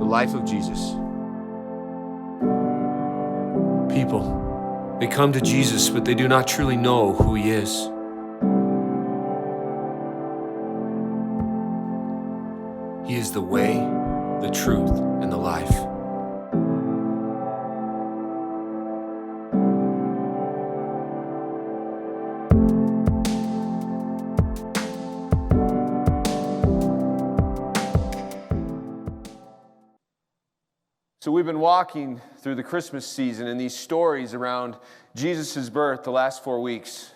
life of Jesus. People, they come to Jesus, but they do not truly know who He is. He is the way, the truth, and the life. So we've been walking through the Christmas season and these stories around Jesus' birth the last 4 weeks.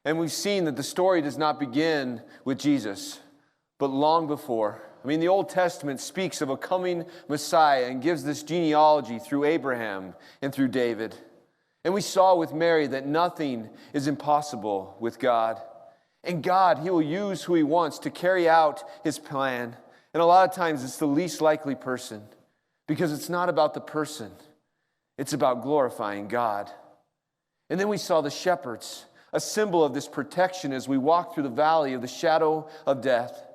And we've seen that the story does not begin with Jesus, but long before. I mean, the Old Testament speaks of a coming Messiah and gives this genealogy through Abraham and through David. And we saw with Mary that nothing is impossible with God. And God, He will use who He wants to carry out His plan. And a lot of times it's the least likely person. Because it's not about the person. It's about glorifying God. And then we saw the shepherds, a symbol of this protection as we walk through the valley of the shadow of death.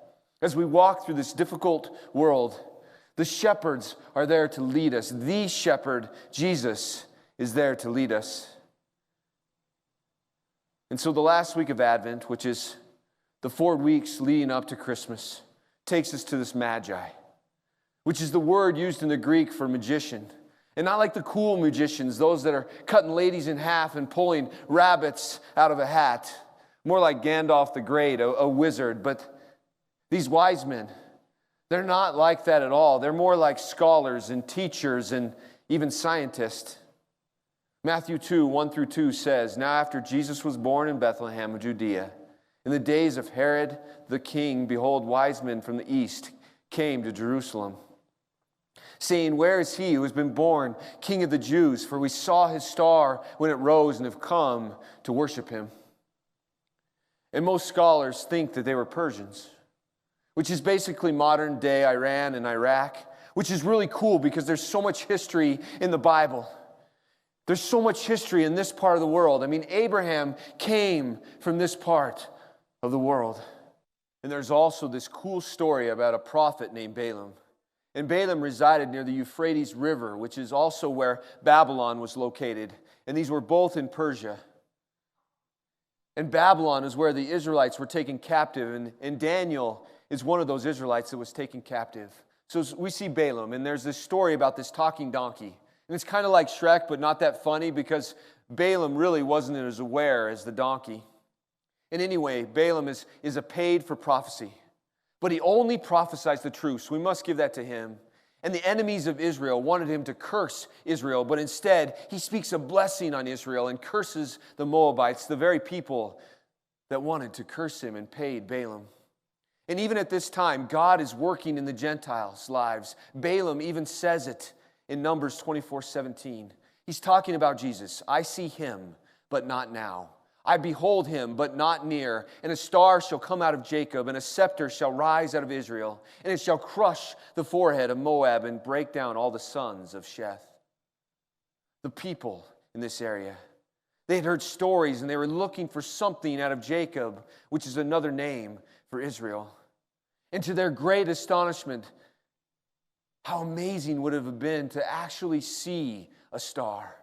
As we walk through this difficult world, the shepherds are there to lead us. The shepherd, Jesus, is there to lead us. And so the last week of Advent, which is the 4 weeks leading up to Christmas, takes us to this Magi, which is the word used in the Greek for magician. And not like the cool magicians, those that are cutting ladies in half and pulling rabbits out of a hat. More like Gandalf the Great, a wizard. But these wise men, they're not like that at all. They're more like scholars and teachers and even scientists. Matthew 2, 1-2 says, "Now after Jesus was born in Bethlehem of Judea, in the days of Herod the king, behold, wise men from the east came to Jerusalem, saying, 'Where is he who has been born King of the Jews? For we saw his star when it rose and have come to worship him.'" And most scholars think that they were Persians, which is basically modern day Iran and Iraq, which is really cool because there's so much history in the Bible. There's so much history in this part of the world. I mean, Abraham came from this part of the world. And there's also this cool story about a prophet named Balaam. And Balaam resided near the Euphrates River, which is also where Babylon was located. And these were both in Persia. And Babylon is where the Israelites were taken captive. And Daniel is one of those Israelites that was taken captive. So we see Balaam, and there's this story about this talking donkey. And it's kind of like Shrek, but not that funny because Balaam really wasn't as aware as the donkey. And anyway, Balaam is a paid for prophecy. But he only prophesies the truth, so we must give that to him. And the enemies of Israel wanted him to curse Israel, but instead he speaks a blessing on Israel and curses the Moabites, the very people that wanted to curse him and paid Balaam. And even at this time, God is working in the Gentiles' lives. Balaam even says it in Numbers 24:17. He's talking about Jesus. "I see him, but not now. I behold him, but not near. And a star shall come out of Jacob, and a scepter shall rise out of Israel. And it shall crush the forehead of Moab and break down all the sons of Sheth." The people in this area, they had heard stories, and they were looking for something out of Jacob, which is another name for Israel. And to their great astonishment, how amazing would it have been to actually see a star?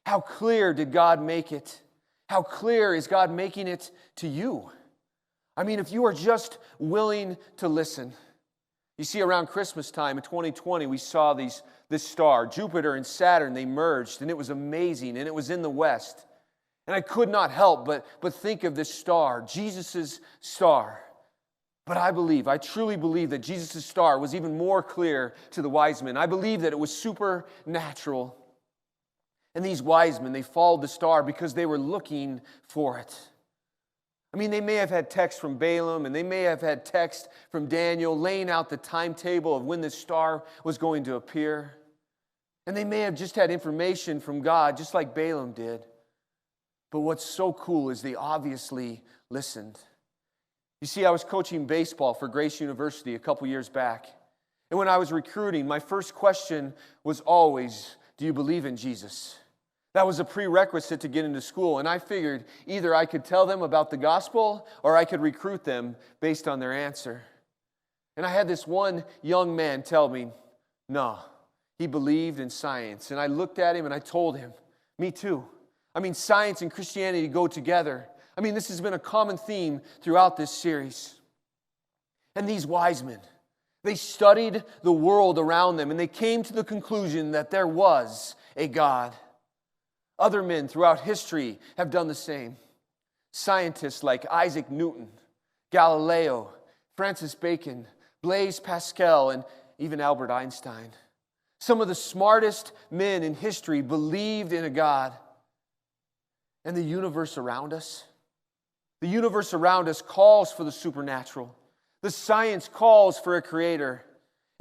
How clear did God make it? How clear is God making it to you? I mean, if you are just willing to listen. You see, around Christmas time in 2020, we saw this star, Jupiter and Saturn, they merged, and it was amazing, and it was in the west. And I could not help but think of this star, Jesus' star. But I truly believe that Jesus' star was even more clear to the wise men. I believe that it was supernatural. And these wise men, they followed the star because they were looking for it. I mean, they may have had text from Balaam, and they may have had text from Daniel laying out the timetable of when this star was going to appear. And they may have just had information from God, just like Balaam did. But what's so cool is they obviously listened. You see, I was coaching baseball for Grace University a couple years back. And when I was recruiting, my first question was always, "Do you believe in Jesus?" That was a prerequisite to get into school, and I figured either I could tell them about the gospel or I could recruit them based on their answer. And I had this one young man tell me, No, he believed in science. And I looked at him and I told him, me too. I mean, science and Christianity go together. I mean, this has been a common theme throughout this series. And these wise men, they studied the world around them and they came to the conclusion that there was a God. Other men throughout history have done the same. Scientists like Isaac Newton, Galileo, Francis Bacon, Blaise Pascal, and even Albert Einstein. Some of the smartest men in history believed in a God. And the universe around us calls for the supernatural. The science calls for a creator.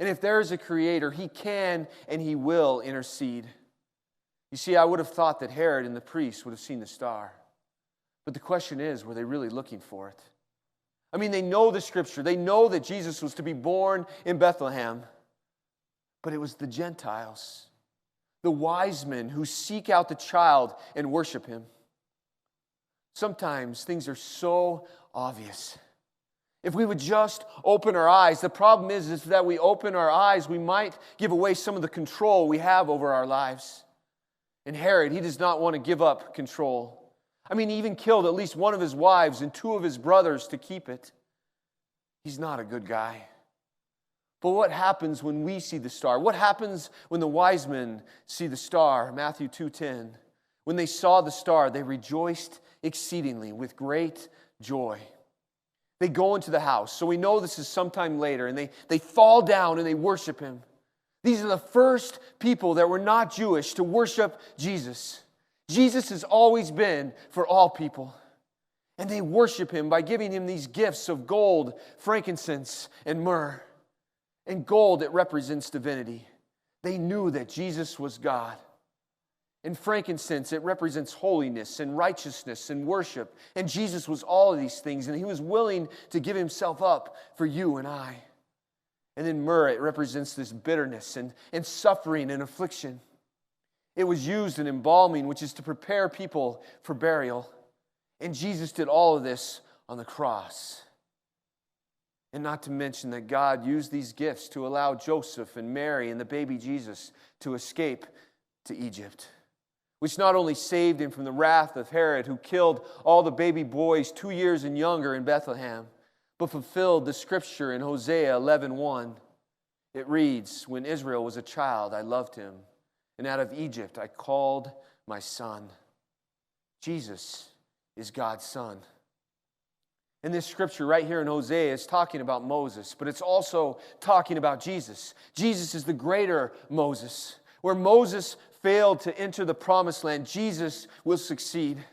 And if there is a creator, he can and he will intercede. You see, I would have thought that Herod and the priests would have seen the star. But the question is, were they really looking for it? I mean, they know the scripture. They know that Jesus was to be born in Bethlehem. But it was the Gentiles, the wise men who seek out the child and worship him. Sometimes things are so obvious. If we would just open our eyes, the problem is that we open our eyes, we might give away some of the control we have over our lives. And Herod, he does not want to give up control. I mean, he even killed at least one of his wives and two of his brothers to keep it. He's not a good guy. But what happens when we see the star? What happens when the wise men see the star? Matthew 2:10. When they saw the star, they rejoiced exceedingly with great joy. They go into the house. So we know this is sometime later. And they fall down and they worship him. These are the first people that were not Jewish to worship Jesus. Jesus has always been for all people. And they worship him by giving him these gifts of gold, frankincense, and myrrh. And gold, it represents divinity. They knew that Jesus was God. And frankincense, it represents holiness and righteousness and worship. And Jesus was all of these things. And he was willing to give himself up for you and I. And then myrrh, it represents this bitterness and suffering and affliction. It was used in embalming, which is to prepare people for burial. And Jesus did all of this on the cross. And not to mention that God used these gifts to allow Joseph and Mary and the baby Jesus to escape to Egypt, which not only saved him from the wrath of Herod, who killed all the baby boys 2 years and younger in Bethlehem, but fulfilled the scripture in Hosea 11:1. It reads, "When Israel was a child, I loved him, and out of Egypt I called my son." Jesus is God's son. And this scripture right here in Hosea is talking about Moses, but it's also talking about Jesus. Jesus is the greater Moses. Where Moses failed to enter the promised land, Jesus will succeed.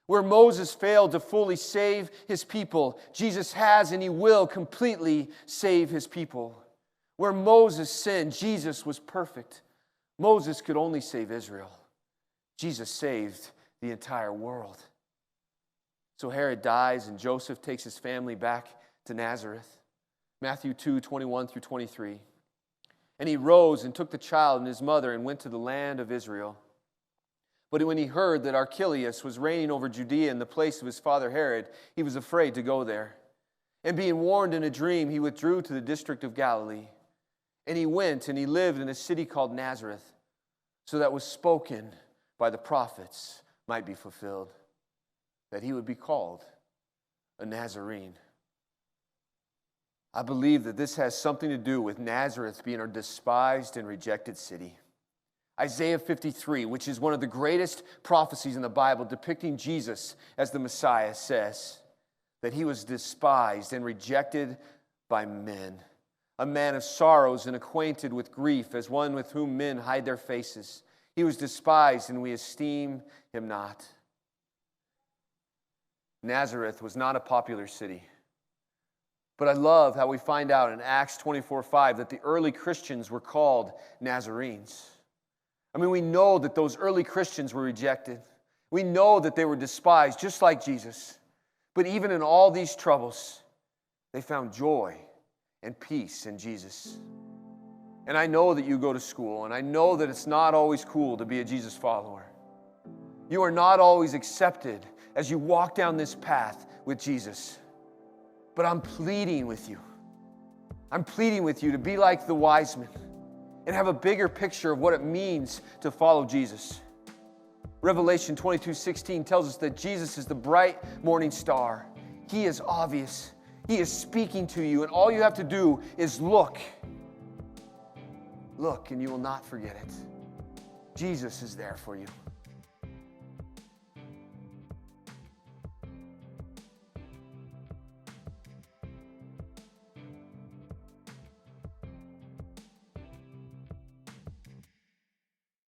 Where Moses failed to fully save his people, Jesus has and he will completely save his people. Where Moses sinned, Jesus was perfect. Moses could only save Israel. Jesus saved the entire world. So Herod dies and Joseph takes his family back to Nazareth. Matthew 2:21-23. And he rose and took the child and his mother and went to the land of Israel. But when he heard that Archelaus was reigning over Judea in the place of his father Herod, he was afraid to go there. And being warned in a dream, he withdrew to the district of Galilee. And he went and he lived in a city called Nazareth, so that was spoken by the prophets might be fulfilled, that he would be called a Nazarene. I believe that this has something to do with Nazareth being a despised and rejected city. Isaiah 53, which is one of the greatest prophecies in the Bible depicting Jesus as the Messiah, says that he was despised and rejected by men, a man of sorrows and acquainted with grief, as one with whom men hide their faces. He was despised and we esteem him not. Nazareth was not a popular city. But I love how we find out in Acts 24:5 that the early Christians were called Nazarenes. I mean, we know that those early Christians were rejected. We know that they were despised, just like Jesus. But even in all these troubles, they found joy and peace in Jesus. And I know that you go to school, and I know that it's not always cool to be a Jesus follower. You are not always accepted as you walk down this path with Jesus. But I'm pleading with you. I'm pleading with you to be like the wise men and have a bigger picture of what it means to follow Jesus. Revelation 22:16 tells us that Jesus is the bright morning star. He is obvious. He is speaking to you, and all you have to do is look. Look, and you will not forget it. Jesus is there for you.